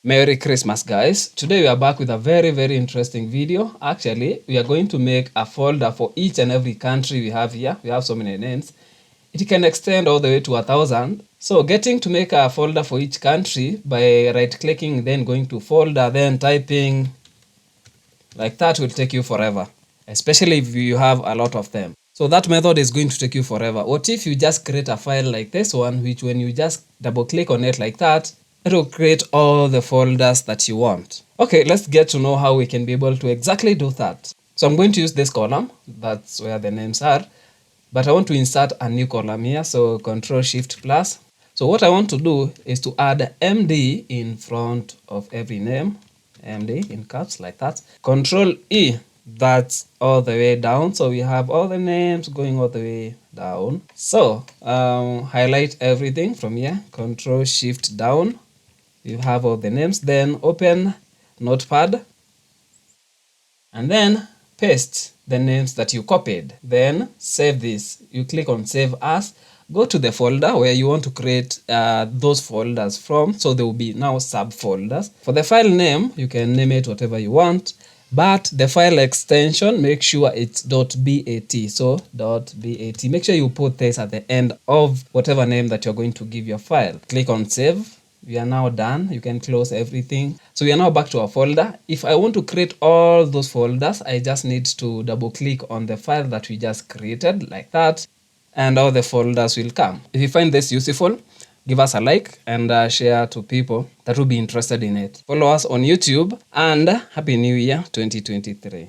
Merry Christmas, guys. Today we are back with a very interesting video. Actually, we are going to make a folder for each and every country we have here. We have so many names. It can extend all the way to 1,000. So getting to make a folder for each country by right-clicking, then going to folder, then typing like that will take you forever, especially if you have a lot of them. So that method is going to take you forever. What if you just create a file like this one, which when you just double click on it like that, it will create all the folders that you want. Okay, let's get to know how we can be able to exactly do that. So I'm going to use this column. That's where the names are. But I want to insert a new column here. So Control Shift plus. So what I want to do is to add MD in front of every name. MD in caps like that. Control E. That's all the way down. So we have all the names going all the way down. So highlight everything from here. Control Shift down. You have all the names, then open Notepad and then paste the names that you copied. Then save this. You click on Save As. Go to the folder where you want to create those folders from. So there will be now subfolders. For the file name, you can name it whatever you want. But the file extension, make sure it's .bat. So .bat. Make sure you put this at the end of whatever name that you're going to give your file. Click on Save. We are now done. You can close everything. So we are now back to our folder. If I want to create all those folders, I just need to double click on the file that we just created like that, and all the folders will come. If you find this useful, give us a like and share to people that will be interested in it. Follow us on YouTube, and Happy New Year 2023.